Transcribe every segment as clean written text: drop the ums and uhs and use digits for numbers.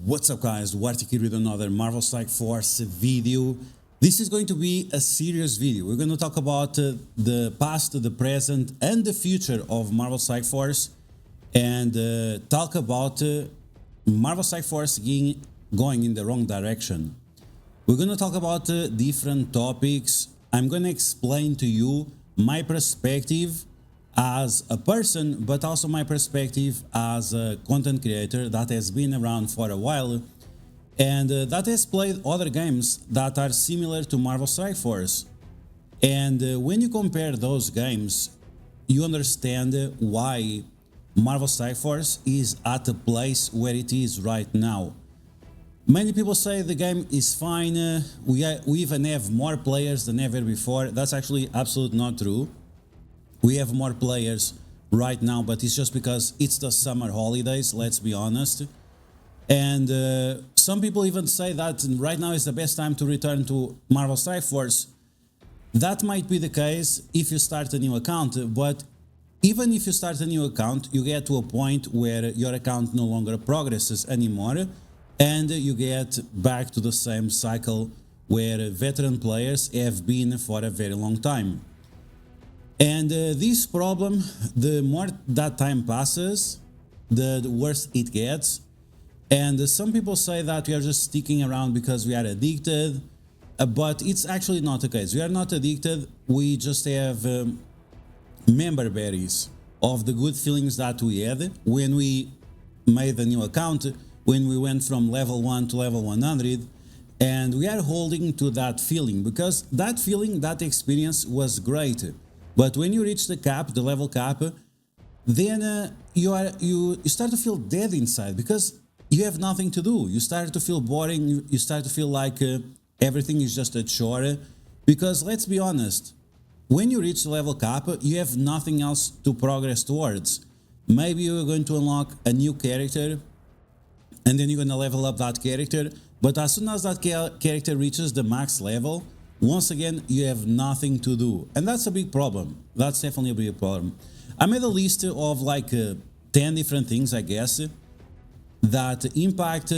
What's up guys, DuArktik here with another Marvel Strike Force video. This is going to be a serious video. We're going to talk about the past, the present and the future of Marvel Strike Force, and talk about Marvel Strike Force going in the wrong direction. We're going to talk about different topics. I'm going to explain to you my perspective as a person, but also my perspective as a content creator that has been around for a while and that has played other games that are similar to Marvel Strike Force. And when you compare those games, you understand why Marvel Strike Force is at the place where it is right now. Many people say the game is fine, we even have more players than ever before. That's actually absolutely not true. We have more players right now, but it's just because it's the summer holidays, let's be honest. And some people even say that right now is the best time to return to Marvel Strike Force. That might be the case if you start a new account, but even if you start a new account, you get to a point where your account no longer progresses anymore, and you get back to the same cycle where veteran players have been for a very long time. And this problem, the more that time passes, the worse it gets. And some people say that we are just sticking around because we are addicted, but it's actually not the case. We are not addicted, we just have member berries of the good feelings that we had when we made the new account, when we went from level 1 to level 100. And we are holding to that feeling because that feeling, that experience was great. But when you reach the cap, the level cap, then you start to feel dead inside because you have nothing to do. You start to feel boring. You start to feel like everything is just a chore. Because let's be honest, when you reach the level cap, you have nothing else to progress towards. Maybe you're going to unlock a new character, and then you're going to level up that character. But as soon as that character reaches the max level, once again, you have nothing to do. And that's a big problem. That's definitely a big problem. I made a list of like 10 different things, I guess, that impact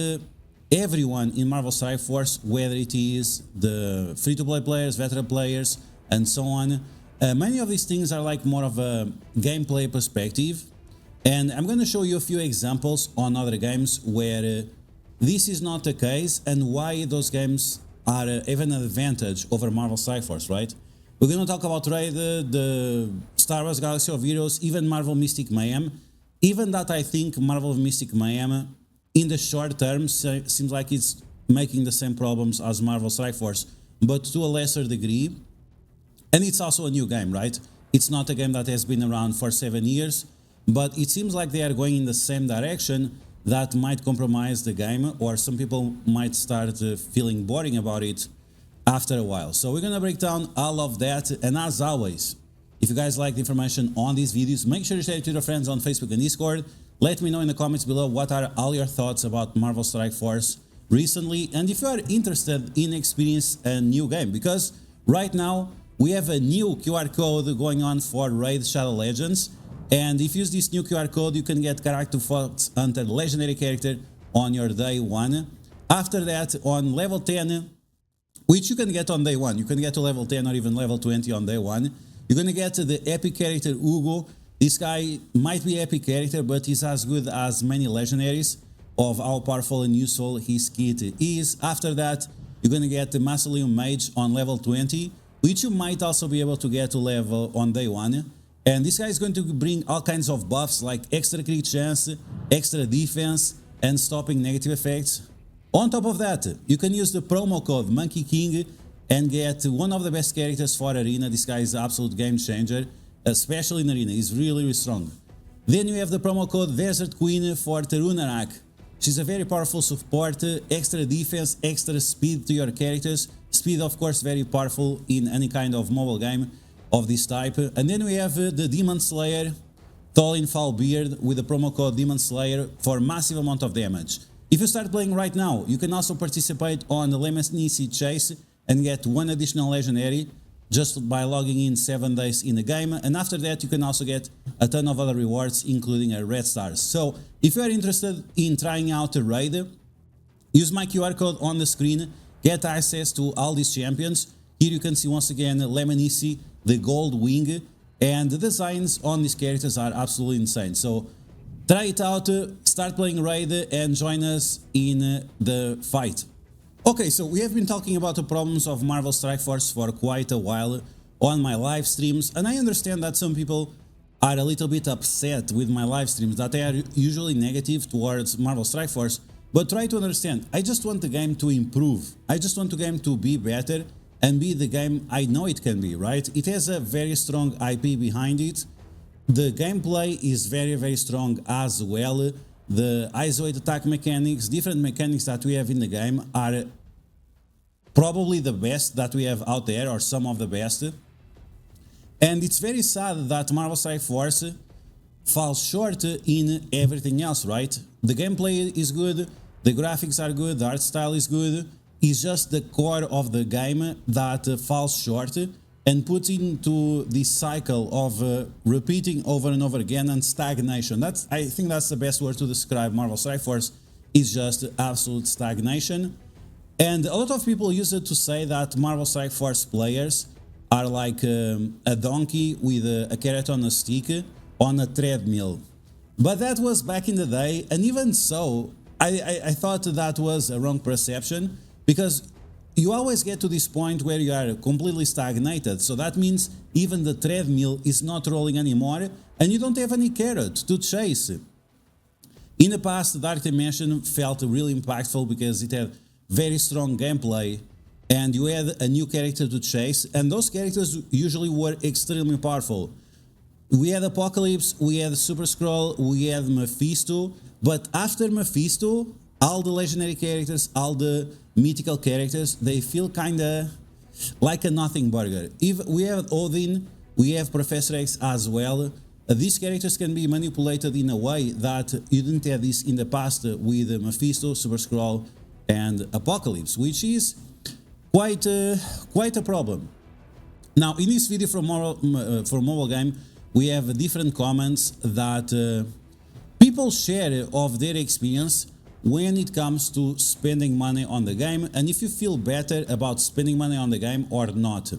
everyone in Marvel Strike Force, whether it is the free-to-play players, veteran players, and so on. Many of these things are like more of a gameplay perspective. And I'm going to show you a few examples on other games where this is not the case and why those games are even an advantage over Marvel Strike Force, right? We're going to talk about today the Star Wars Galaxy of Heroes, even Marvel Mystic Mayhem. Even that I think Marvel Mystic Mayhem in the short term seems like it's making the same problems as Marvel Strike Force, but to a lesser degree. And it's also a new game, right? It's not a game that has been around for 7 years, but it seems like they are going in the same direction. That might compromise the game, or some people might start feeling boring about it after a while. So we're gonna break down all of that, and as always, if you guys like the information on these videos, make sure to share it with your friends on Facebook and Discord. Let me know in the comments below what are all your thoughts about Marvel Strike Force recently, and if you are interested in experience a new game, because right now we have a new QR code going on for Raid Shadow Legends. And if you use this new QR code, you can get Karato Foxhunter legendary character on your day 1. After that, on level 10, which you can get on day 1, you can get to level 10 or even level 20 on day 1. You're going to get the epic character Uugo. This guy might be epic character, but he's as good as many legendaries of how powerful and useful his kit is. After that, you're going to get the Mausoleum Mage on level 20, which you might also be able to get to level on day 1. And this guy is going to bring all kinds of buffs like extra crit chance, extra defense, and stopping negative effects. On top of that, you can use the promo code MONKEYKING and get one of the best characters for Arena. This guy is an absolute game changer, especially in Arena. He's really, really strong. Then you have the promo code Desert Queen for DuArktik. She's a very powerful support, extra defense, extra speed to your characters. Speed, of course, very powerful in any kind of mobile game of this type. And then we have the Demon Slayer, Tallin Foul Beard, with the promo code Demon Slayer for massive amount of damage. If you start playing right now, you can also participate on the Lemnisci Chase and get 1 additional legendary just by logging in 7 days in the game. And after that, you can also get a ton of other rewards, including a red stars. So if you are interested in trying out a raid, Use my QR code on the screen, get access to all these champions. Here you can see once again Lemonici, the gold wing, and the designs on these characters are absolutely insane. So try it out, start playing Raid, and join us in the fight. Okay, so we have been talking about the problems of Marvel Strike Force for quite a while on my live streams, and I understand that some people are a little bit upset with my live streams, that they are usually negative towards Marvel Strike Force, but try to understand, I just want the game to improve. I just want the game to be better and be the game I know it can be, right? It has a very strong IP behind it. The gameplay is very, very strong as well. The isolated attack mechanics, different mechanics that we have in the game are probably the best that we have out there, or some of the best. And it's very sad that Marvel Strike Force falls short in everything else, right? The gameplay is good, the graphics are good, the art style is good. It's just the core of the game that falls short and puts into this cycle of repeating over and over again and stagnation. I think that's the best word to describe Marvel Strike Force, is just absolute stagnation. And a lot of people use it to say that Marvel Strike Force players are like a donkey with a carrot on a stick on a treadmill. But that was back in the day, and even so, I thought that was a wrong perception, because you always get to this point where you are completely stagnated. So that means even the treadmill is not rolling anymore, and you don't have any carrot to chase. In the past, Dark Dimension felt really impactful because it had very strong gameplay, and you had a new character to chase, and those characters usually were extremely powerful. We had Apocalypse, we had Super Scroll, we had Mephisto, but after Mephisto, all the legendary characters, all the mythical characters, they feel kinda like a nothing burger. If we have Odin, we have Professor X as well. These characters can be manipulated in a way that you didn't have this in the past with Mephisto, Super Scroll, and Apocalypse, which is quite a problem. Now, in this video for mobile game, we have different comments that people share of their experience when it comes to spending money on the game, and if you feel better about spending money on the game or not.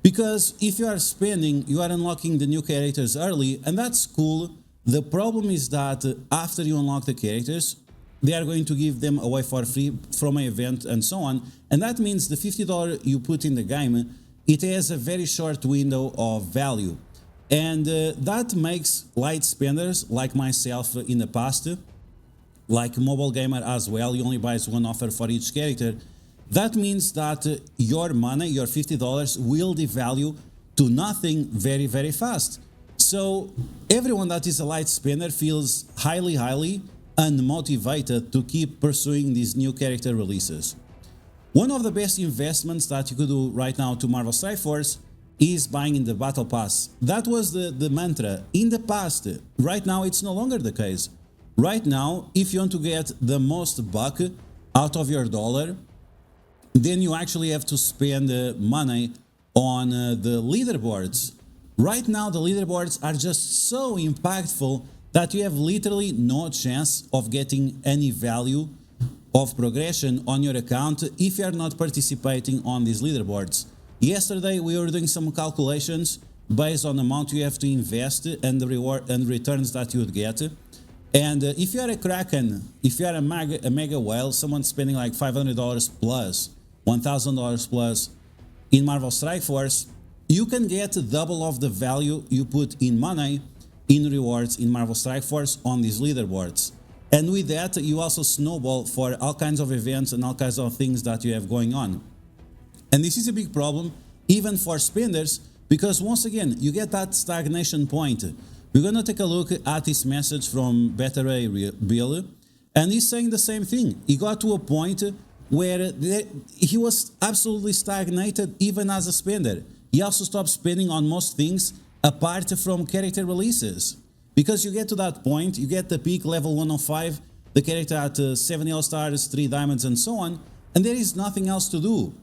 Because if you are spending, you are unlocking the new characters early, and that's cool. The problem is that after you unlock the characters, they are going to give them away for free from an event and so on, and that means the $50 you put in the game, it has a very short window of value, and that makes light spenders like myself in the past, like mobile gamer as well, you only buy one offer for each character. That means that your money, your $50, will devalue to nothing very, very fast. So everyone that is a light spender feels highly unmotivated to keep pursuing these new character releases. One of the best investments that you could do right now to Marvel Strike Force is buying in the Battle Pass. That was the mantra in the past. Right now it's no longer the case. Right now, if you want to get the most buck out of your dollar, then you actually have to spend money on the leaderboards. Right now, the leaderboards are just so impactful that you have literally no chance of getting any value of progression on your account if you are not participating on these leaderboards. Yesterday, we were doing some calculations based on the amount you have to invest and the reward and returns that you would get. And if you are a Kraken, if you are a mega whale, someone spending like $500 plus, $1,000 plus in Marvel Strike Force, you can get double of the value you put in money in rewards in Marvel Strike Force on these leaderboards. And with that, you also snowball for all kinds of events and all kinds of things that you have going on. And this is a big problem, even for spenders, because once again, you get that stagnation point. We're going to take a look at this message from Beta Ray Bill, and he's saying the same thing. He got to a point where he was absolutely stagnated even as a spender. He also stopped spending on most things apart from character releases. Because you get to that point, you get the peak level 105, the character at 7 yellow stars, 3 diamonds and so on, and there is nothing else to do.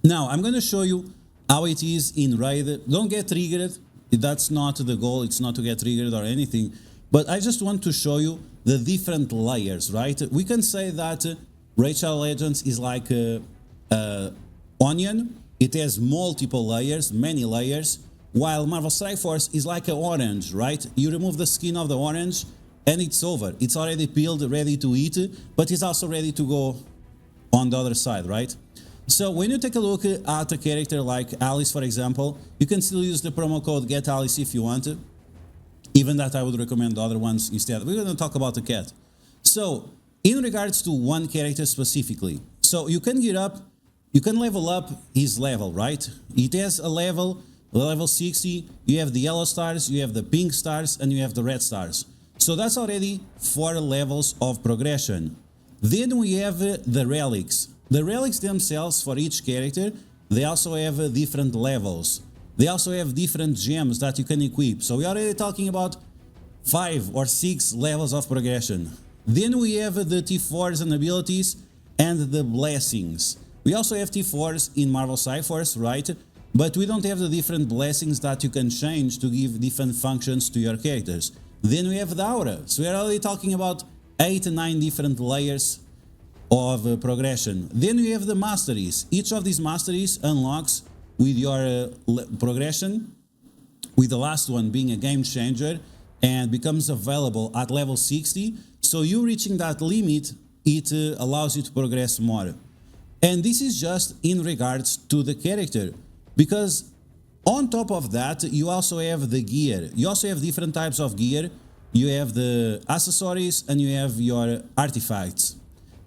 Now, I'm going to show you how it is in Raid. Don't get triggered. That's not the goal. It's not to get triggered or anything. but I just want to show you the different layers, right? We can say that Raid Shadow Legends is like a onion. It has multiple layers, many layers, while Marvel Strike Force is like an orange, right? You remove the skin of the orange and it's over. It's already peeled, ready to eat, but it's also ready to go on the other side, right? So when you take a look at a character like Alice, for example, you can still use the promo code GETALICE if you want to. Even that, I would recommend the other ones instead. We're going to talk about the cat. So in regards to one character specifically, so you can get up, you can level up his level, right? It has a level 60, you have the yellow stars, you have the pink stars, and you have the red stars. So that's already 4 levels of progression. Then we have the relics. The relics themselves for each character, they also have different levels. They also have different gems that you can equip. So we're already talking about 5 or 6 levels of progression. Then we have the T4s and abilities and the blessings. We also have T4s in Marvel Strike Force, right? But we don't have the different blessings that you can change to give different functions to your characters. Then we have the aura. So we're already talking about 8 to 9 different layers of progression. Then we have the masteries. Each of these masteries unlocks with your progression, with the last one being a game changer, and becomes available at level 60. So you reaching that limit, it allows you to progress more. And this is just in regards to the character, because on top of that, you also have the gear. You also have different types of gear. You have the accessories and you have your artifacts.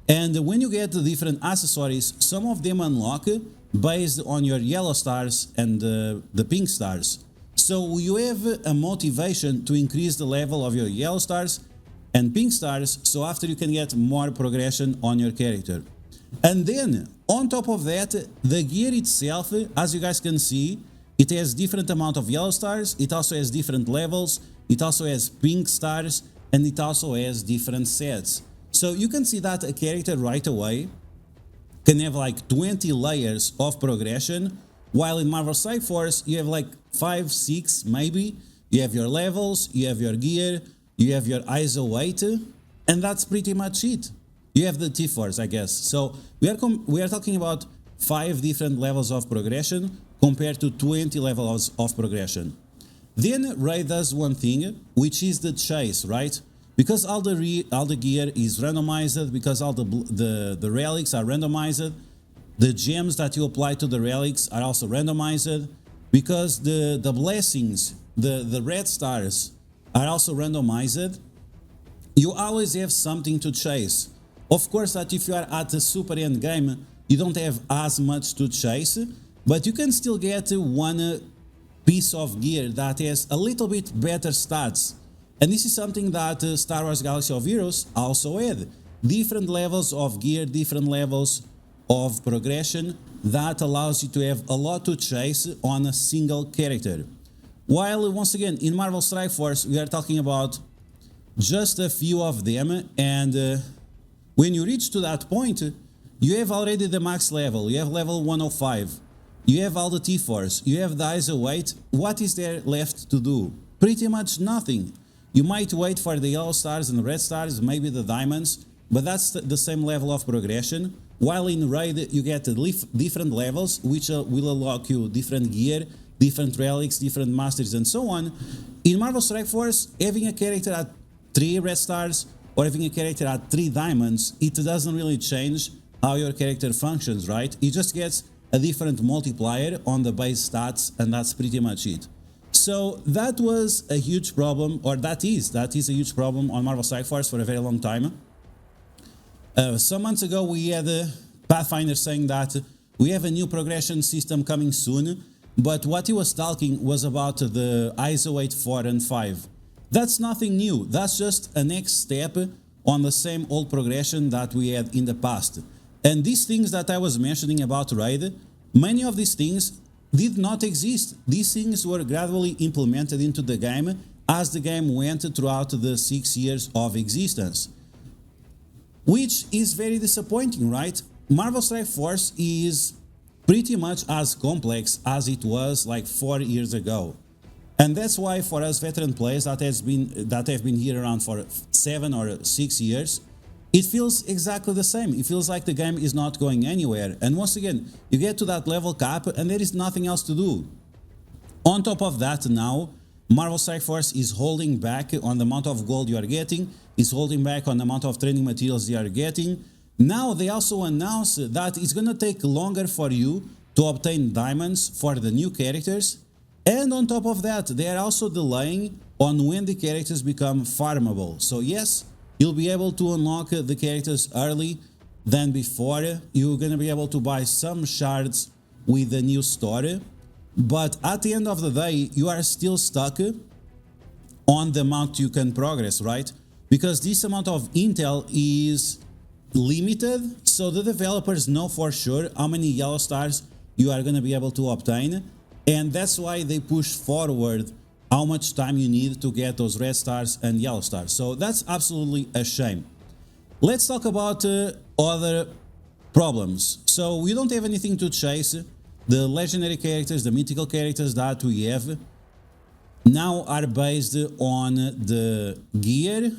And when you get the different accessories, some of them unlock based on your yellow stars and the pink stars. So you have a motivation to increase the level of your yellow stars and pink stars, so after you can get more progression on your character. And then, on top of that, the gear itself, as you guys can see, it has different amount of yellow stars, it also has different levels, it also has pink stars, and it also has different sets. So you can see that a character right away can have like 20 layers of progression, while in Marvel Strike Force you have like 5, 6 maybe. You have your levels, you have your gear, you have your ISO weight, and that's pretty much it. You have the T4s, I guess. So we are talking about 5 different levels of progression compared to 20 levels of progression. Then Ray does one thing, which is the chase, right? Because all the gear is randomized, because all the relics are randomized, the gems that you apply to the relics are also randomized, because the blessings, the red stars are also randomized, you always have something to chase. Of course that if you are at the super end game, you don't have as much to chase, but you can still get one piece of gear that has a little bit better stats. And this is something that Star Wars Galaxy of Heroes also had. Different levels of gear, different levels of progression that allows you to have a lot to chase on a single character. While once again, in Marvel Strike Force, we are talking about just a few of them, and when you reach to that point, you have already the max level, you have level 105, you have all the T4s, you have the ISO weight. What is there left to do? Pretty much nothing. You might wait for the yellow stars and the red stars, maybe the diamonds, but that's the same level of progression. While in Raid, you get different levels, which will unlock you different gear, different relics, different masters, and so on. In Marvel Strike Force, having a character at 3 red stars or having a character at 3 diamonds, it doesn't really change how your character functions, right? It just gets a different multiplier on the base stats, and that's pretty much it. So that was a huge problem, or that is a huge problem on Marvel Strike Force for a very long time. Some months ago we had Pathfinder saying that we have a new progression system coming soon, but what he was talking was about the ISO 8, 4 and 5. That's nothing new, that's just a next step on the same old progression that we had in the past. And these things that I was mentioning about Raid, many of these things did not exist. These things were gradually implemented into the game as the game went throughout the 6 years of existence. Which is very disappointing, right? Marvel Strike Force is pretty much as complex as it was like 4 years ago. And that's why for us veteran players that have been here around for 7 or 6 years, it feels exactly the same. It feels like the game is not going anywhere. And once again, you get to that level cap and there is nothing else to do. On top of that now, Marvel Strike Force is holding back on the amount of gold you are getting, is holding back on the amount of training materials you are getting. Now they also announce that it's gonna take longer for you to obtain diamonds for the new characters. And on top of that, they are also delaying on when the characters become farmable. So yes, you'll be able to unlock the characters early than before. You're gonna be able to buy some shards with the new store. But at the end of the day, you are still stuck on the amount you can progress, right? Because this amount of intel is limited, so the developers know for sure how many yellow stars you are going to be able to obtain, and that's why they push forward how much time you need to get those red stars and yellow stars. So that's absolutely a shame. Let's talk about other problems. So we don't have anything to chase. The legendary characters, the mythical characters that we have now are based on the gear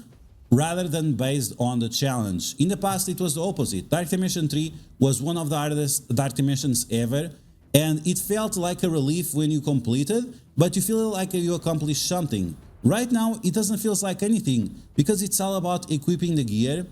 rather than based on the challenge. In the past it was the opposite. Dark Dimension 3 was one of the hardest Dark Dimensions ever, and it felt like a relief when you completed, but you feel like you accomplished something. Right now it doesn't feel like anything, because it's all about equipping the gear,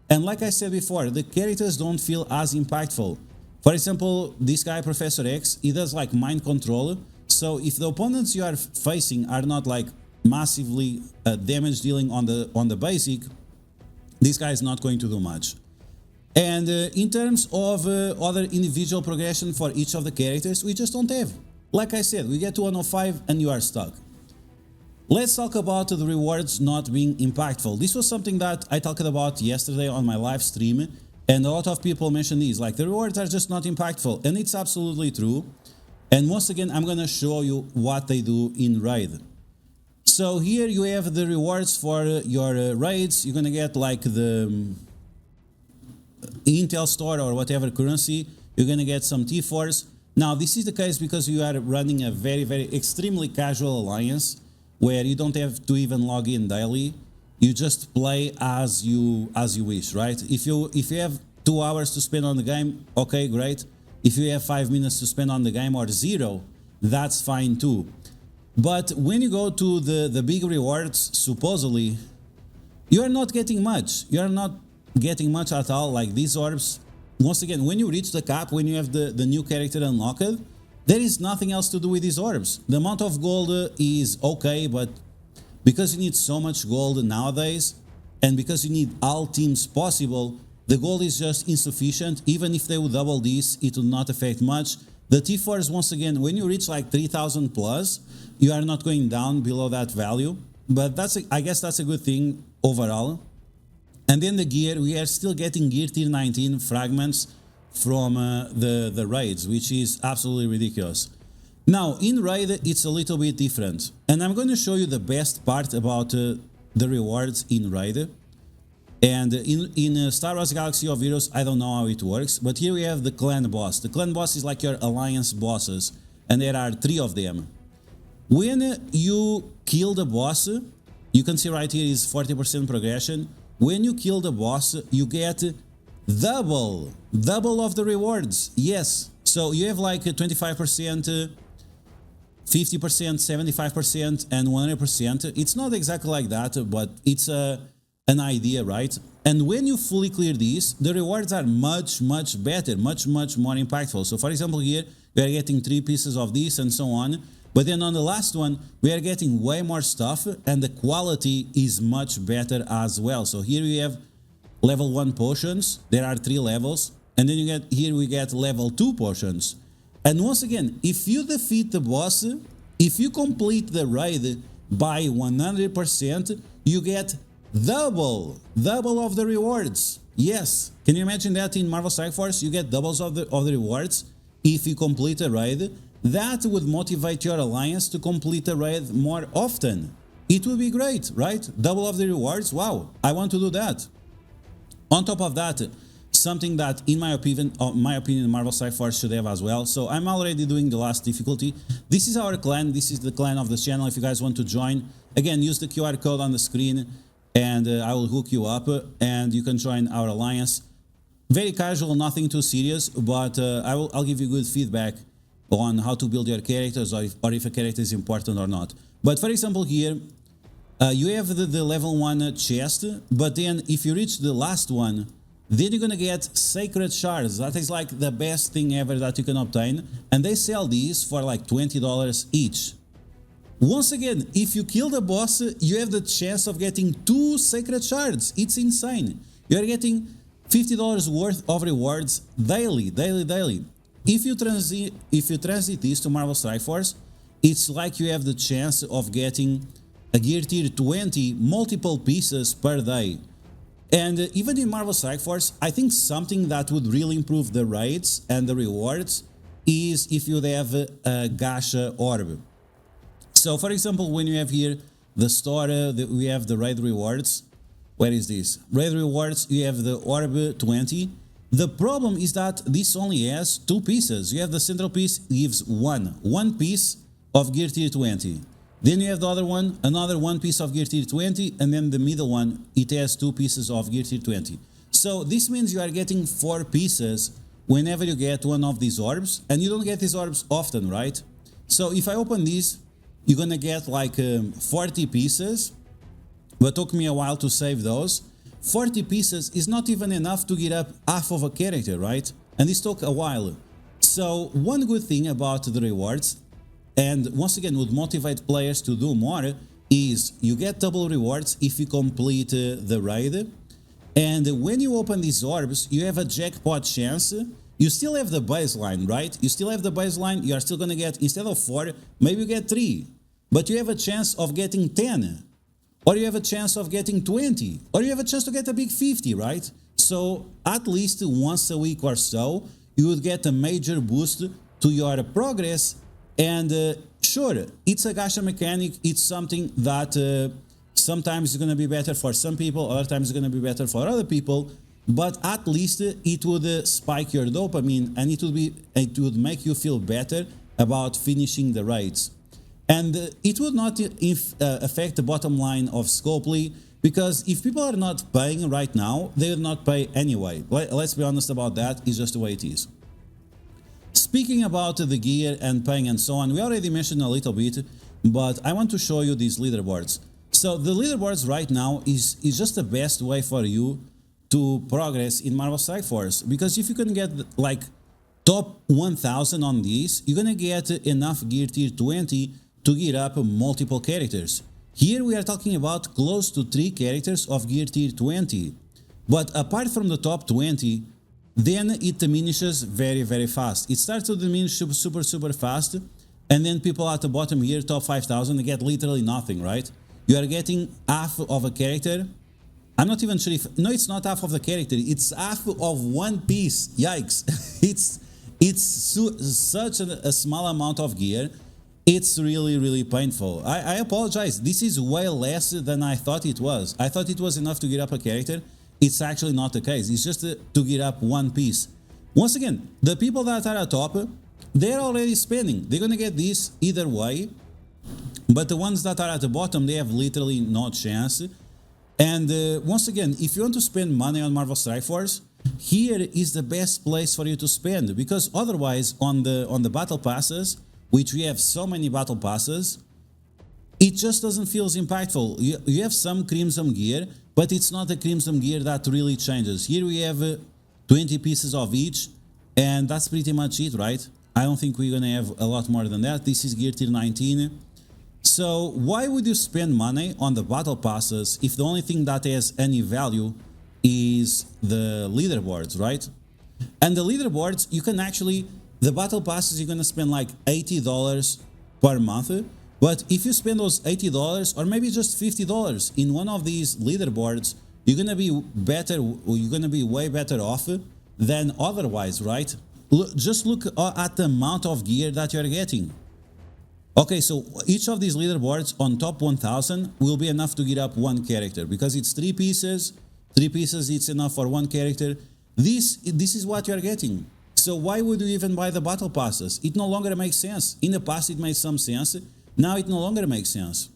and like I said before, the characters don't feel as impactful. For example, this guy Professor X, he does like mind control, so if the opponents you are facing are not like massively damage dealing on the basic, this guy is not going to do much. And in terms of other individual progression for each of the characters, we just don't have. Like I said, we get to 105 and you are stuck. Let's talk about the rewards not being impactful. This was something that I talked about yesterday on my live stream, and a lot of people mentioned these, like the rewards are just not impactful, and it's absolutely true. And once again, I'm gonna show you what they do in raid. So here you have the rewards for your raids. You're gonna get like the Intel store or whatever currency. You're gonna get some T4s. Now this is the case because you are running a very extremely casual alliance where you don't have to even log in daily. You just play as you wish, right? If you have 2 hours to spend on the game, okay, great. If you have 5 minutes to spend on the game or 0, that's fine too. But when you go to the big rewards, supposedly, you are not getting much. You are not getting much at all. Like these orbs, once again, when you reach the cap, when you have the new character unlocked, there is nothing else to do with these orbs. The amount of gold is okay, but because you need so much gold nowadays, and because you need all teams possible, the gold is just insufficient. Even if they would double this, it would not affect much. The T4s, once again, when you reach like 3000 plus, you are not going down below that value. But I guess that's a good thing overall. And then the gear, we are still getting gear tier 19 fragments from the raids, which is absolutely ridiculous. Now, in raid, it's a little bit different. And I'm going to show you the best part about the rewards in raid. And in Star Wars Galaxy of Heroes, I don't know how it works, but here we have the clan boss. The clan boss is like your alliance bosses, and there are 3 of them. When you kill the boss, you can see right here is 40% progression. When you kill the boss, you get double of the rewards. Yes, so you have like 25%, 50%, 75%, and 100%. It's not exactly like that, but it's an idea, right? And when you fully clear these, the rewards are much better, much more impactful. So for example, here we are getting 3 pieces of this and so on, but then on the last one we are getting way more stuff, and the quality is much better as well. So here we have level 1 potions, there are 3 levels, and then here we get level 2 potions. And once again, if you defeat the boss, if you complete the raid by 100%, you get double of the rewards. Yes, can you imagine that in Marvel Strike Force? You get doubles of the rewards if you complete a raid. That would motivate your alliance to complete a raid more often. It would be great, right? Double of the rewards, wow, I want to do that. On top of that, something that, in my opinion, Marvel Strike Force should have as well. So I'm already doing the last difficulty. This is our clan. This is the clan of the channel. If you guys want to join, again, use the QR code on the screen, and I will hook you up, and you can join our alliance. Very casual, nothing too serious, but I'll give you good feedback on how to build your characters, or if a character is important or not. But for example, here you have the level 1 chest, but then if you reach the last one, then you're gonna get sacred shards. That is like the best thing ever that you can obtain, and they sell these for like $20 each. Once again, if you kill the boss, you have the chance of getting 2 sacred shards. It's insane. You're getting $50 worth of rewards daily. If you transit this to Marvel Strike Force, it's like you have the chance of getting a gear tier 20 multiple pieces per day. And even in Marvel Strike Force, I think something that would really improve the rates and the rewards is if you have a gacha orb. So for example, when you have here the store, we have the raid rewards. Where is this? Raid rewards, you have the orb 20. The problem is that this only has 2 pieces. You have the central piece, gives one piece of gear tier 20. Then you have the other one, another 1 piece of gear tier 20, and then the middle one, it has 2 pieces of gear tier 20. So this means you are getting 4 pieces whenever you get one of these orbs, and you don't get these orbs often, right? So if I open these, you're gonna get like 40 pieces, but took me a while to save those. 40 pieces is not even enough to get up half of a character, right? And this took a while. So one good thing about the rewards, and once again would motivate players to do more, is you get double rewards if you complete the raid. And when you open these orbs, you have a jackpot chance. You still have the baseline, right? You still have the baseline. You are still gonna get, instead of 4, maybe you get 3. But you have a chance of getting 10. Or you have a chance of getting 20. Or you have a chance to get a big 50, right? So at least once a week or so, you would get a major boost to your progress. And sure, it's a gacha mechanic. It's something that sometimes is going to be better for some people, other times it's going to be better for other people. But at least it would spike your dopamine, and it would make you feel better about finishing the raids. And it would not affect the bottom line of Scopely, because if people are not paying right now, they will not pay anyway. Let's be honest about that. It's just the way it is. Speaking about the gear and paying and so on, we already mentioned a little bit, but I want to show you these leaderboards. So the leaderboards right now is just the best way for you to progress in Marvel Strike Force, because if you can get like top 1000 on these, you're gonna get enough gear tier 20 to gear up multiple characters. Here we are talking about close to 3 characters of gear tier 20. But apart from the top 20, then it diminishes very fast. It starts to diminish super fast, and then people at the bottom here, top 5000, they get literally nothing, right? You are getting half of a character. I'm not even sure if... No, it's not half of the character. It's half of 1 piece. Yikes. It's such a small amount of gear. It's really painful. I apologize. This is way less than I thought it was. I thought it was enough to get up a character. It's actually not the case. It's just to get up 1 piece. Once again, the people that are at top, they're already spending. They're gonna get this either way. But the ones that are at the bottom, they have literally no chance. And once again, if you want to spend money on Marvel Strike Force, here is the best place for you to spend. Because otherwise, on the battle passes, which we have so many battle passes, it just doesn't feel as impactful. You have some Crimson gear, but it's not the Crimson gear that really changes. Here we have 20 pieces of each, and that's pretty much it, right? I don't think we're gonna have a lot more than that. This is gear tier 19. So why would you spend money on the battle passes if the only thing that has any value is the leaderboards, right? And the leaderboards, you can actually... The battle passes, you're gonna spend like $80 per month. But if you spend those $80 or maybe just $50 in one of these leaderboards, you're gonna be better. You're gonna be way better off than otherwise, right? Just look at the amount of gear that you're getting. Okay, so each of these leaderboards on top 1000 will be enough to get up 1 character, because it's 3 pieces. 3 pieces, it's enough for 1 character. This is what you are getting. So why would you even buy the battle passes? It no longer makes sense. In the past it made some sense. Now it no longer makes sense.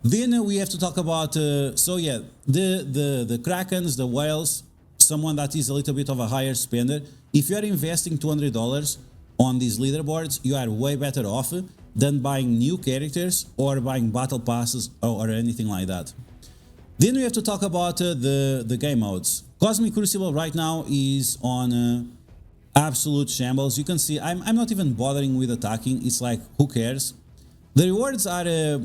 Then we have to talk about, so yeah, the Krakens, the whales, someone that is a little bit of a higher spender. If you are investing $200 on these leaderboards, you are way better off than buying new characters or buying battle passes or anything like that. Then we have to talk about the game modes. Cosmic Crucible right now is on absolute shambles. You can see I'm not even bothering with attacking. It's like, who cares? The rewards are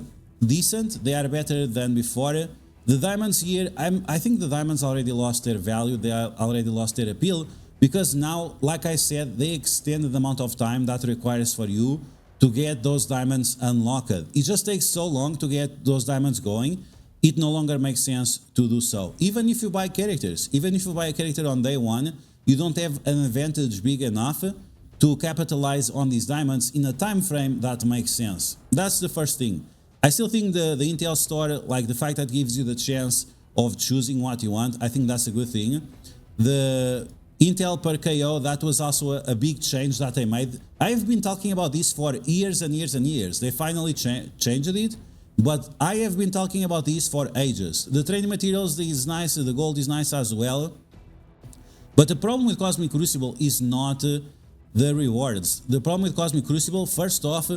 decent. They are better than before. The diamonds here, I think the diamonds already lost their value. They already lost their appeal, because now, like I said, they extended the amount of time that requires for you to get those diamonds unlocked. It just takes so long to get those diamonds going. It no longer makes sense to do so. Even if you buy characters, even if you buy a character on day one, you don't have an advantage big enough to capitalize on these diamonds in a time frame that makes sense. That's the first thing. I still think the Intel store, like the fact that gives you the chance of choosing what you want, I think that's a good thing. The Intel per KO, that was also a big change that they made. I've been talking about this for years and years and years. They finally changed it, but I have been talking about this for ages. The training materials is nice, the gold is nice as well. But the problem with Cosmic Crucible is not the rewards. The problem with Cosmic Crucible, first off,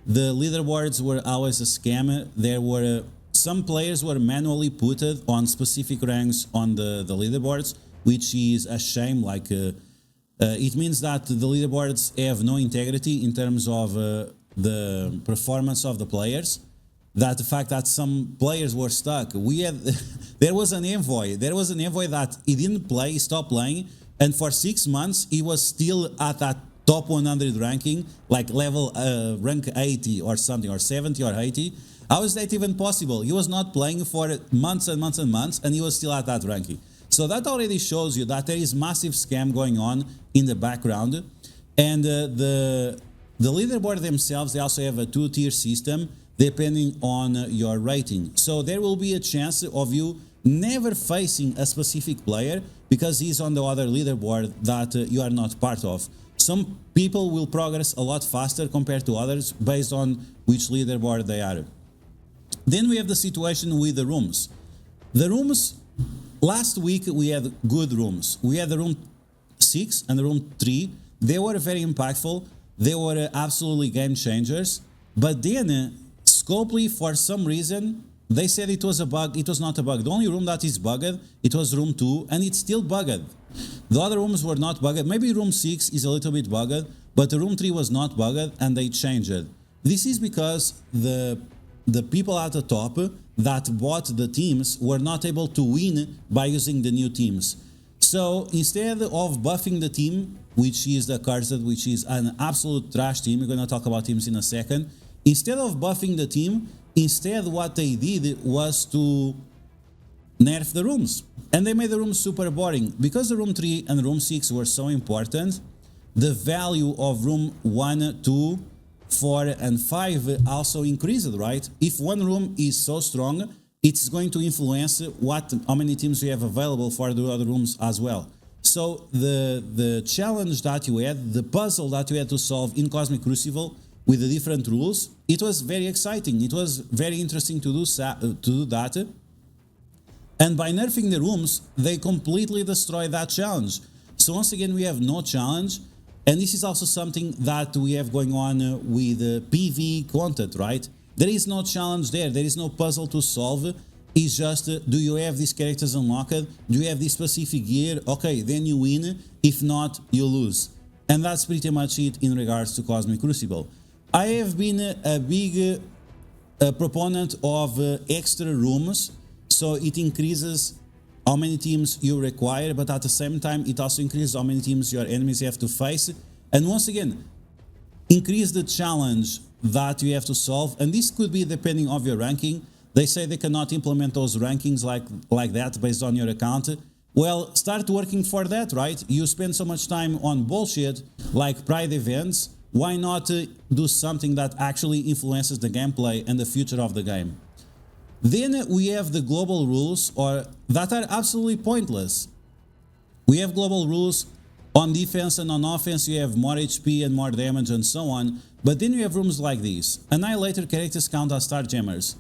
the leaderboards were always a scam. There were some players were manually put on specific ranks on the leaderboards, which is a shame. Like it means that the leaderboards have no integrity in terms of the performance of the players. That the fact that some players were stuck. We had there was an envoy that he didn't play, he stopped playing, and for 6 months he was still at that top 100 ranking, like level rank 80 or something, or 70 or 80. How is that even possible? He was not playing for months and months and months, and he was still at that ranking. So that already shows you that there is massive scam going on in the background. And the leaderboard themselves, they also have a 2-tier system depending on your rating. So there will be a chance of you never facing a specific player because he's on the other leaderboard that you are not part of. Some people will progress a lot faster compared to others based on which leaderboard they are. Then we have the situation with the rooms. The rooms, last week we had good rooms. We had the room 6 and the room 3. They were very impactful. They were absolutely game changers. But then, Scopely, for some reason, they said it was a bug. It was not a bug. The only room that is bugged, it was room 2, and it's still bugged. The other rooms were not bugged. Maybe room 6 is a little bit bugged, but the room 3 was not bugged, and they changed it. This is because the people at the top that bought the teams were not able to win by using the new teams. So instead of buffing the team, which is the Cursed, which is an absolute trash team, we're going to talk about teams in a second. Instead of buffing the team, instead what they did was to nerf the rooms. And they made the rooms super boring. Because the room 3 and room 6 were so important, the value of room 1, 2, 4 and 5 also increased, right? If one room is so strong, it's going to influence how many teams you have available for the other rooms as well. So the challenge that you had, the puzzle that you had to solve in Cosmic Crucible with the different rules, it was very exciting. It was very interesting to do that. And by nerfing the rooms, they completely destroyed that challenge. So once again, we have no challenge. And this is also something that we have going on with PV content, right? There is no challenge there. There is no puzzle to solve. It's just, do you have these characters unlocked? Do you have this specific gear? Okay, then you win. If not, you lose. And that's pretty much it in regards to Cosmic Crucible. I have been a big proponent of extra rooms. So it increases how many teams you require, but at the same time, it also increases how many teams your enemies have to face. And once again, increase the challenge that you have to solve. And this could be depending on your ranking. They say they cannot implement those rankings like that based on your account. Well, start working for that, right? You spend so much time on bullshit like Pride events. Why not do something that actually influences the gameplay and the future of the game? Then we have the global rules that are absolutely pointless. We have global rules. On defense and on offense, you have more HP and more damage and so on. But then you have rooms like these. Annihilator characters count as star gemmers.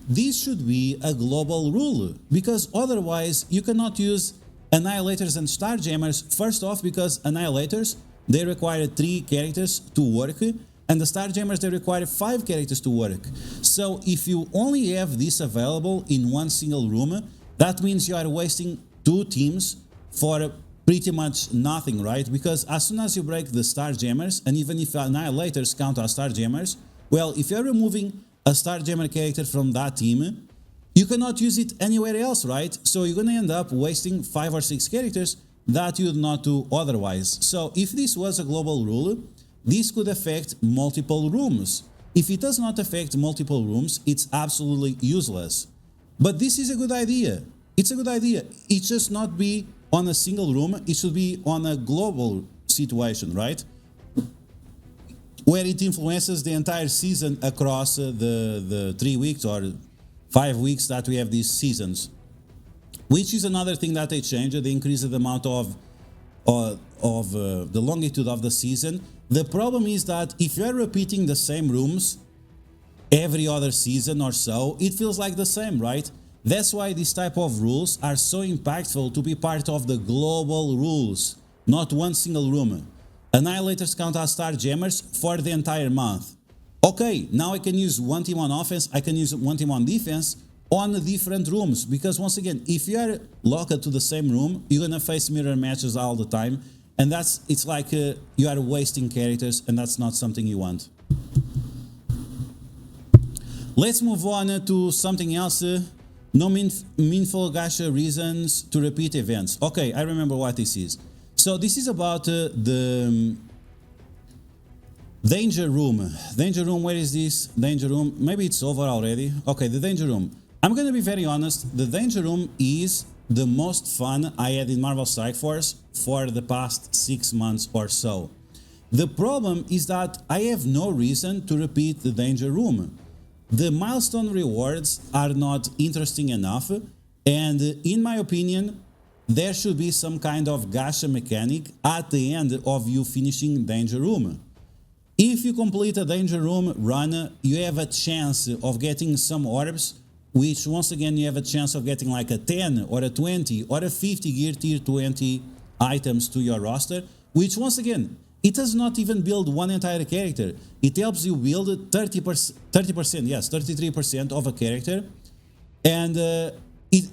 This should be a global rule, because otherwise you cannot use Annihilators and star gemmers. First off, because Annihilators, they require 3 characters to work, and the star gemmers, they require 5 characters to work. So if you only have this available in one single room, that means you are wasting 2 teams for pretty much nothing, right? Because as soon as you break the star gemmers, and even if Annihilators count as star gemmers, well, if you're removing a star gemmer character from that team, you cannot use it anywhere else, right? So you're gonna end up wasting 5 or 6 characters that you would not do otherwise. So if this was a global rule, this could affect multiple rooms. If it does not affect multiple rooms, it's absolutely useless. But this is a good idea. It's a good idea. It should not be on a single room, it should be on a global situation, right? Where it influences the entire season across the 3 weeks or 5 weeks that we have these seasons. Which is another thing that they changed. They increased the amount of the longitude of the season. The problem is that if you're repeating the same rooms every other season or so, it feels like the same, right? That's why these type of rules are so impactful to be part of the global rules, not one single room. Annihilators count as star gemmers for the entire month. Okay, now I can use one team on offense, I can use one team on defense on different rooms, because once again, if you are locked to the same room, you're gonna face mirror matches all the time, and it's like you are wasting characters, and that's not something you want. Let's move on to something else. No meaningful gacha reasons to repeat events. Okay, I remember what this is. So this is about the Danger Room. Danger Room, where is this? Danger Room, maybe it's over already. Okay, the Danger Room. I'm gonna be very honest, the Danger Room is the most fun I had in Marvel Strike Force for the past 6 months or so. The problem is that I have no reason to repeat the Danger Room. The milestone rewards are not interesting enough, and in my opinion, there should be some kind of gacha mechanic at the end of you finishing Danger Room. If you complete a Danger Room run, you have a chance of getting some orbs, which once again you have a chance of getting like a 10 or a 20 or a 50 gear tier 20 items to your roster, which once again, it does not even build one entire character. It helps you build 30%, yes, 33% of a character. And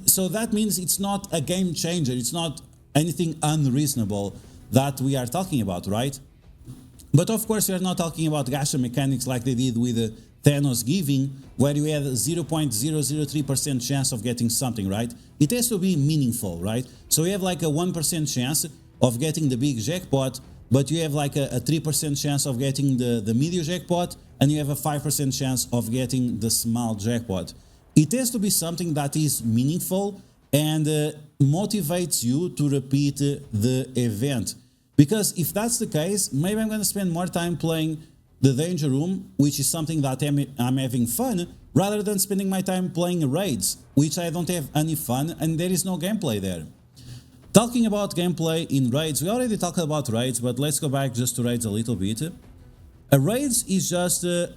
so that means it's not a game changer. It's not anything unreasonable that we are talking about, right? But of course, we are not talking about gacha mechanics like they did with Thanos Giving, where you had 0.003% chance of getting something, right? It has to be meaningful, right? So you have like a 1% chance of getting the big jackpot, but you have like a 3% chance of getting the medium jackpot, and you have a 5% chance of getting the small jackpot. It has to be something that is meaningful and motivates you to repeat the event. Because if that's the case, maybe I'm going to spend more time playing the Danger Room, which is something that I'm having fun, rather than spending my time playing raids, which I don't have any fun and there is no gameplay there. Talking about gameplay in raids, we already talked about raids, but let's go back just to raids a little bit. A raids is just a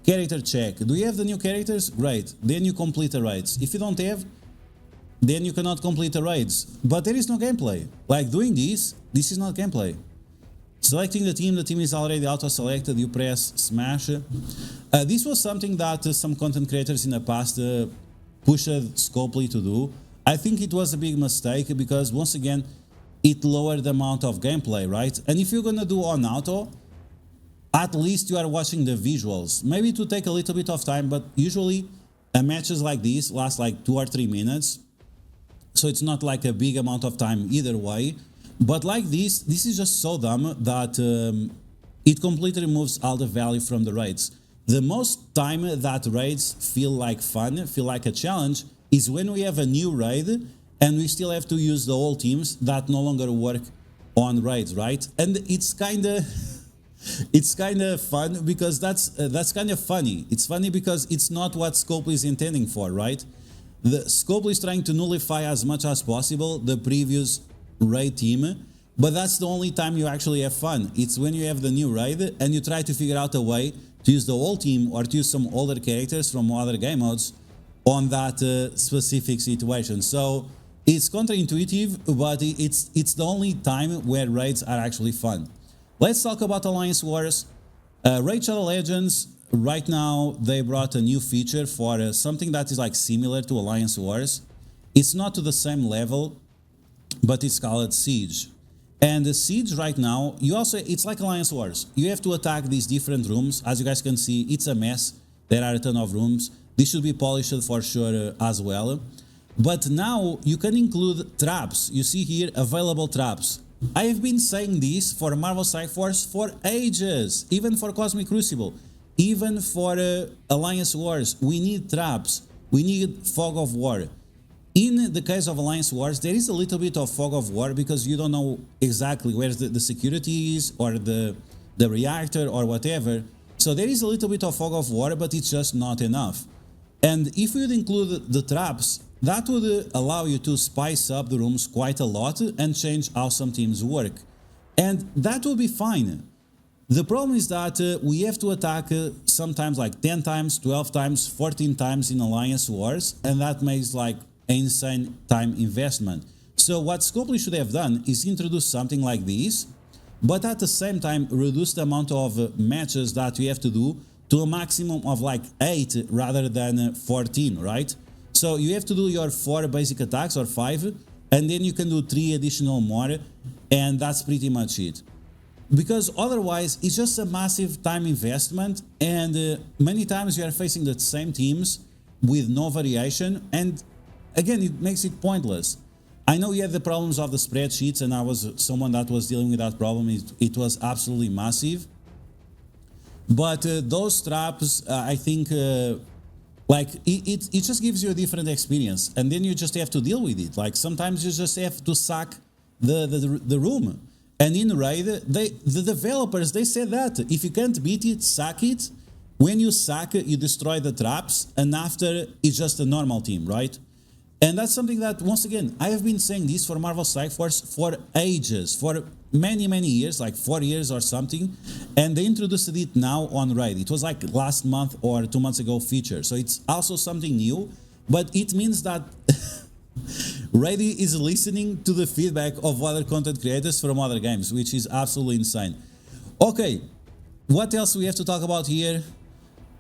character check. Do you have the new characters? Great. Then you complete the raids. If you don't have, then you cannot complete the raids. But there is no gameplay. Like doing this is not gameplay. Selecting the team is already auto-selected, you press smash. This was something that some content creators in the past pushed Scopely to do. I think it was a big mistake because once again, it lowered the amount of gameplay, right? And if you're gonna do on auto, at least you are watching the visuals. Maybe it will take a little bit of time, but usually matches like this last like 2 or 3 minutes. So it's not like a big amount of time either way. But like this is just so dumb that it completely removes all the value from the raids. The most time that raids feel like fun, feel like a challenge, is when we have a new raid and we still have to use the old teams that no longer work on raids, right? And it's kind of fun because that's kind of funny. It's funny because it's not what Scopely is intending for, right? The Scopely is trying to nullify as much as possible the previous raid team, but that's the only time you actually have fun. It's when you have the new raid and you try to figure out a way to use the whole team or to use some older characters from other game modes on that specific situation. So it's counterintuitive, but it's the only time where raids are actually fun. Let's talk about Alliance Wars. Raid Shadow Legends, right now they brought a new feature for something that is like similar to Alliance Wars. It's not to the same level, but it's called Siege. And the Siege right now, it's like Alliance Wars. You have to attack these different rooms. As you guys can see, it's a mess. There are a ton of rooms. This should be polished for sure as well. But now you can include traps. You see here, available traps. I have been saying this for Marvel Strike Force for ages, even for Cosmic Crucible, even for Alliance Wars. We need traps. We need Fog of War. In the case of Alliance Wars, there is a little bit of Fog of War because you don't know exactly where the security is or the reactor or whatever. So there is a little bit of Fog of War, but it's just not enough. And if we would include the traps, that would allow you to spice up the rooms quite a lot and change how some teams work. And that will be fine. The problem is that we have to attack sometimes like 10 times, 12 times, 14 times in Alliance Wars, and that makes like insane time investment. So what Scopely should have done is introduce something like this, but at the same time reduce the amount of matches that you have to do to a maximum of like 8 rather than 14, right? So you have to do your 4 basic attacks or 5, and then you can do 3 additional more, and that's pretty much it. Because otherwise it's just a massive time investment, and many times you are facing the same teams with no variation, and again it makes it pointless. I know you have the problems of the spreadsheets, and I was someone that was dealing with that problem. It was absolutely massive. But those traps, I think, like it just gives you a different experience, and then you just have to deal with it. Like sometimes you just have to sack the room. And in raid, the developers, they said that if you can't beat it, sack it. When you sack it, you destroy the traps, and after it's just a normal team, right? And that's something that, once again, I have been saying this for Marvel Strike Force for ages, for many years, like 4 years or something, and they introduced it now on raid. It was like last month or 2 months ago feature, so it's also something new, but it means that raid is listening to the feedback of other content creators from other games, which is absolutely insane. Okay, what else we have to talk about here?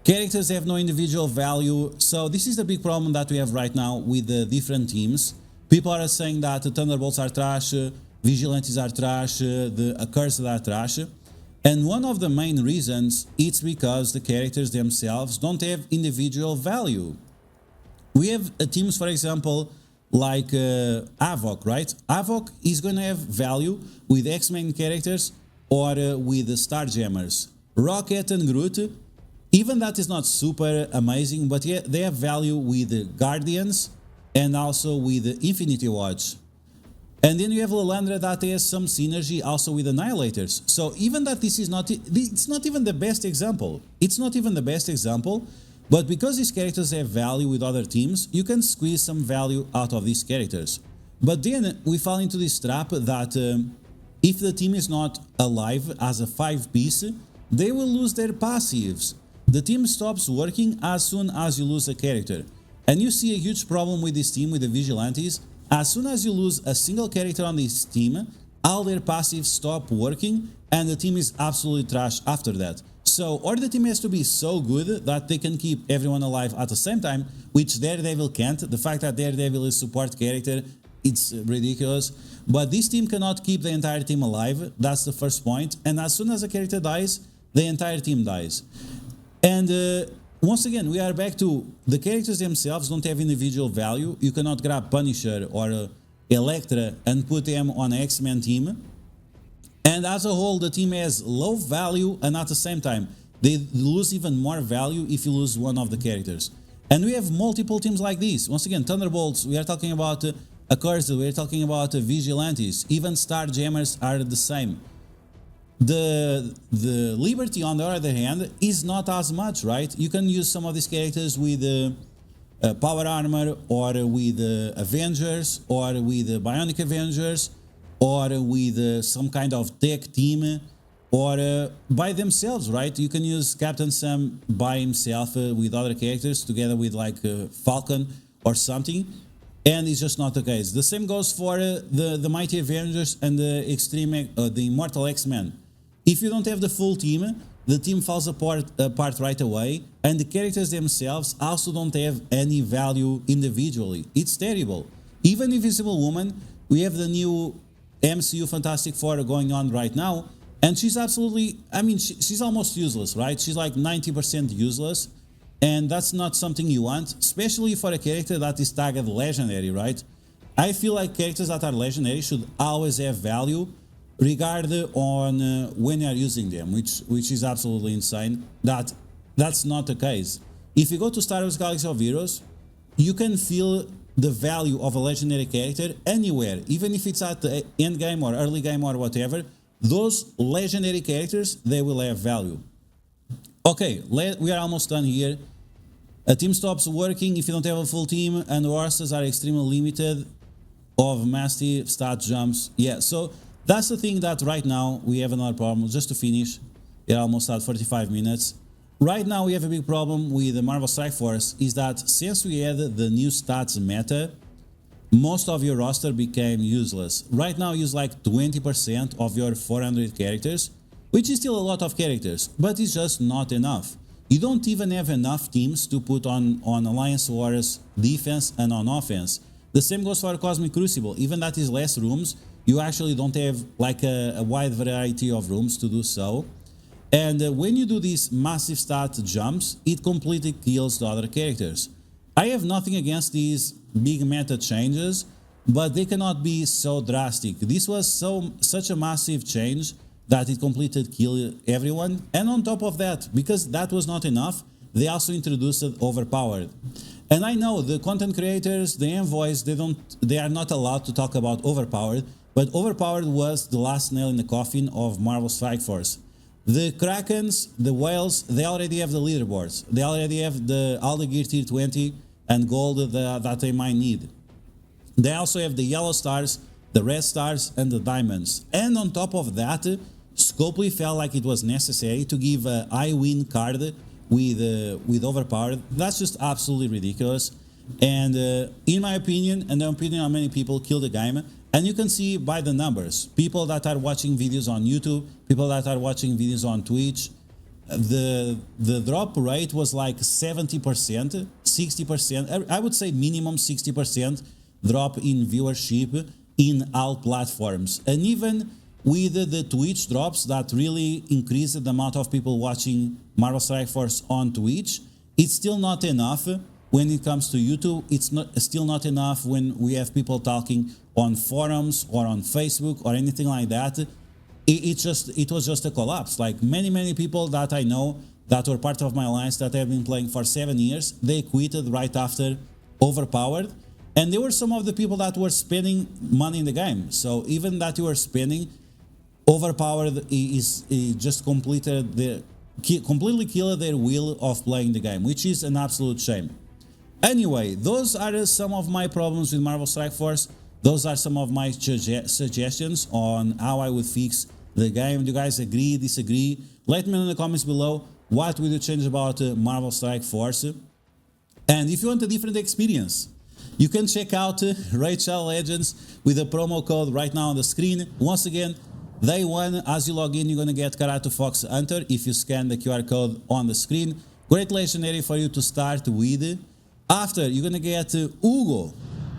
Characters have no individual value, so this is the big problem that we have right now with the different teams. People are saying that the Thunderbolts are trash, Vigilantes are trash, the Accursed are trash, and one of the main reasons it's because the characters themselves don't have individual value. We have teams, for example, like Havok, right? Havok is going to have value with X-Men characters or with the Starjammers. Rocket and Groot, even that is not super amazing, but yeah, they have value with the Guardians and also with the Infinity Watch. And then you have Lilandra that has some synergy also with Annihilators. So even that this is not, it's not even the best example. It's not even the best example, but because these characters have value with other teams, you can squeeze some value out of these characters. But then we fall into this trap that if the team is not alive as a 5-piece, they will lose their passives. The team stops working as soon as you lose a character. And you see a huge problem with this team, with the Vigilantes. As soon as you lose a single character on this team, all their passives stop working, and the team is absolutely trash after that. So, or the team has to be so good that they can keep everyone alive at the same time, which Daredevil can't. The fact that Daredevil is a support character, it's ridiculous. But this team cannot keep the entire team alive, that's the first point. And as soon as a character dies, the entire team dies. And once again, we are back to the characters themselves don't have individual value. You cannot grab Punisher or Elektra and put them on an X-Men team. And as a whole, the team has low value, and at the same time, they lose even more value if you lose one of the characters. And we have multiple teams like this. Once again, Thunderbolts, we are talking about Accursed, we are talking about Vigilantes, even Starjammers are the same. The Liberty, on the other hand, is not as much, right? You can use some of these characters with Power Armor, or with Avengers, or with Bionic Avengers, or with some kind of tech team, or by themselves, right? You can use Captain Sam by himself with other characters, together with like Falcon or something, and it's just not the case. The same goes for the Mighty Avengers and the Immortal X-Men. If you don't have the full team, the team falls apart right away, and the characters themselves also don't have any value individually. It's terrible. Even Invisible Woman, we have the new MCU Fantastic Four going on right now, and she's absolutely, I mean, she's almost useless, right? She's like 90% useless, and that's not something you want, especially for a character that is tagged legendary, right? I feel like characters that are legendary should always have value, regardless on when you are using them, which is absolutely insane. That's not the case. If you go to Star Wars Galaxy of Heroes, you can feel the value of a legendary character anywhere, even if it's at the end game or early game or whatever. Those legendary characters, they will have value. Okay, we are almost done here. A team stops working if you don't have a full team, and horses are extremely limited of massive stat jumps. Yeah, so that's the thing that right now we have another problem. Just to finish, we're almost at 45 minutes. Right now we have a big problem with the Marvel Strike Force, is that since we added the new stats meta, most of your roster became useless. Right now use like 20% of your 400 characters, which is still a lot of characters, but it's just not enough. You don't even have enough teams to put on Alliance Wars defense and on offense. The same goes for Cosmic Crucible. Even that is less rooms, you actually don't have like a wide variety of rooms to do so. And when you do these massive stat jumps, it completely kills the other characters. I have nothing against these big meta changes, but they cannot be so drastic. This was such a massive change that it completely killed everyone. And on top of that, because that was not enough, they also introduced Overpowered. And I know the content creators, the envoys, they are not allowed to talk about Overpowered, but Overpowered was the last nail in the coffin of Marvel Strike Force. The Krakens, the whales, they already have the leaderboards. They already have all the gear tier 20 and gold that they might need. They also have the yellow stars, the red stars, and the diamonds. And on top of that, Scopely felt like it was necessary to give a I-win card with Overpowered. That's just absolutely ridiculous. And in my opinion, and the opinion of many people, killed the game. And you can see by the numbers, people that are watching videos on YouTube, people that are watching videos on Twitch, the drop rate was like 70%, 60%, I would say minimum 60% drop in viewership in all platforms. And even with the Twitch drops that really increased the amount of people watching Marvel Strike Force on Twitch, it's still not enough when it comes to YouTube. It's still not enough when we have people talking on forums or on Facebook or anything like that. It was just a collapse. Like many people that I know that were part of my alliance that have been playing for 7 years, they quitted right after Overpowered. And there were some of the people that were spending money in the game. So even that you were spending, Overpowered is just completely killed their will of playing the game, which is an absolute shame. Anyway, those are some of my problems with Marvel Strike Force. Those are some of my suggestions on how I would fix the game. Do you guys agree, disagree? Let me know in the comments below what would you change about Marvel Strike Force. And if you want a different experience, you can check out Rachel Legends with a promo code right now on the screen. Once again, day one, as you log in, you're going to get Karato Foxhunter if you scan the QR code on the screen. Great legendary for you to start with. After, you're going to get Uugo.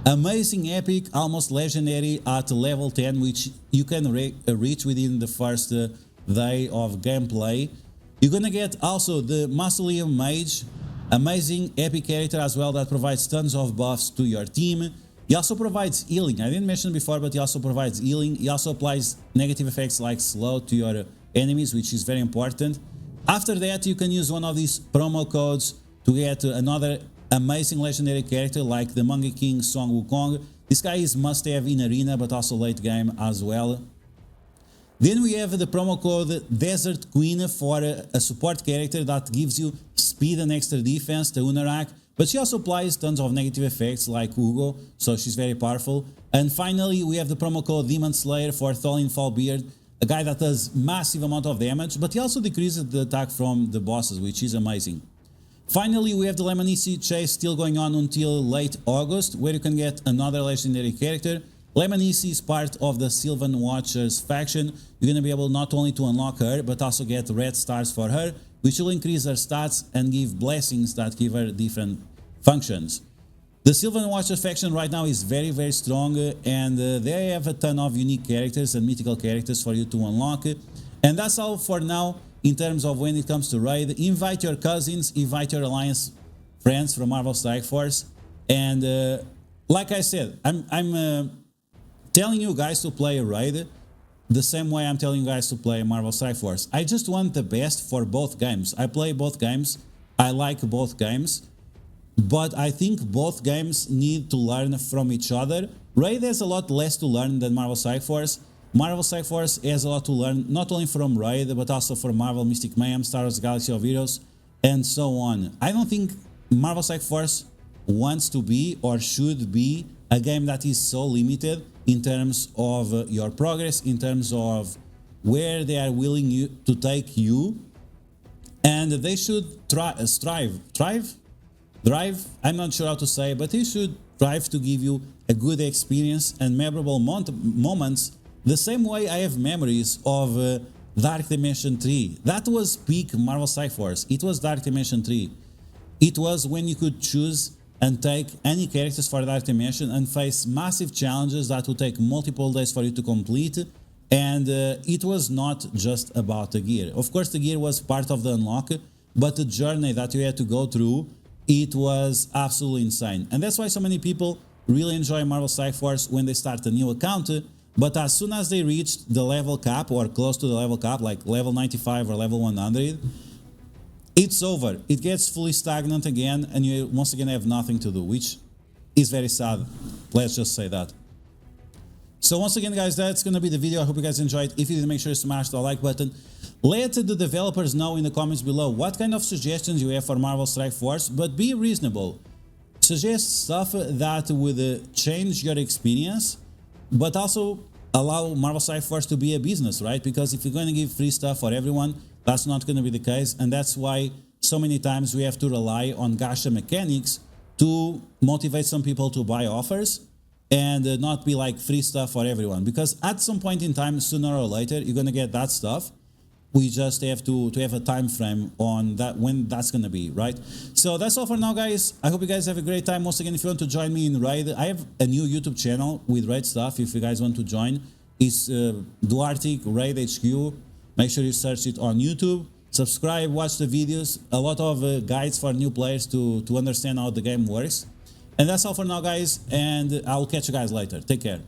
Amazing epic, almost legendary at level 10, which you can reach within the first day of gameplay. You're gonna get also the Mausoleum Mage, amazing epic character as well that provides tons of buffs to your team. He also provides healing. I didn't mention before, but he also provides healing. He also applies negative effects like slow to your enemies, which is very important. After that, you can use one of these promo codes to get another amazing legendary character like the MONKEYKING Song Wukong. This guy is must-have in arena, but also late game as well. Then we have the promo code Desert Queen for a support character that gives you speed and extra defense, the Unarak, but she also applies tons of negative effects like Uugo, so she's very powerful. And finally, we have the promo code Demon Slayer for Tholin Fallbeard, a guy that does massive amount of damage, but he also decreases the attack from the bosses, which is amazing. Finally, we have the Lemonici chase still going on until late August, where you can get another legendary character. Lemonici is part of the Sylvan Watchers faction. You're going to be able not only to unlock her, but also get red stars for her, which will increase her stats and give blessings that give her different functions. The Sylvan Watchers faction right now is very, very strong, and they have a ton of unique characters and mythical characters for you to unlock. And that's all for now in terms of when it comes to raid. Invite your cousins, invite your alliance friends from Marvel Strike Force, and like I said, I'm telling you guys to play a raid the same way I'm telling you guys to play Marvel Strike Force. I just want the best for both games. I play both games, I like both games, but I think both games need to learn from each other. Raid has a lot less to learn than Marvel Strike Force. Marvel Strike Force has a lot to learn, not only from Raid, but also from Marvel Mystic Mayhem, Star Wars Galaxy of Heroes, and so on. I don't think Marvel Strike Force wants to be or should be a game that is so limited in terms of your progress, in terms of where they are willing to take you, and they should strive, I'm not sure how to say, but they should strive to give you a good experience and memorable moments, the same way I have memories of Dark Dimension 3. That was peak Marvel Strike Force. It was Dark Dimension 3. It was when you could choose and take any characters for Dark Dimension and face massive challenges that would take multiple days for you to complete, and it was not just about the gear. Of course, the gear was part of the unlock, but the journey that you had to go through, it was absolutely insane. And that's why so many people really enjoy Marvel Strike Force when they start a new account, but as soon as they reach the level cap or close to the level cap, like level 95 or level 100, it's over. It gets fully stagnant again, and you once again have nothing to do, which is very sad. Let's just say that. So once again, guys, that's going to be the video. I hope you guys enjoyed. If you did, make sure to smash the like button. Let the developers know in the comments below what kind of suggestions you have for Marvel Strike Force, but be reasonable. Suggest stuff that would change your experience, but also allow Marvel Strike Force to be a business, right? Because if you're going to give free stuff for everyone, that's not going to be the case, and that's why so many times we have to rely on gacha mechanics to motivate some people to buy offers and not be like free stuff for everyone, because at some point in time, sooner or later, you're going to get that stuff. We just have to have a time frame on that, when that's going to be, right? So that's all for now, guys. I hope you guys have a great time. Once again, if you want to join me in Raid, I have a new YouTube channel with Raid stuff. If you guys want to join, it's DuArktik Raid HQ. Make sure you search it on YouTube. Subscribe, watch the videos. A lot of guides for new players to understand how the game works. And that's all for now, guys. And I'll catch you guys later. Take care.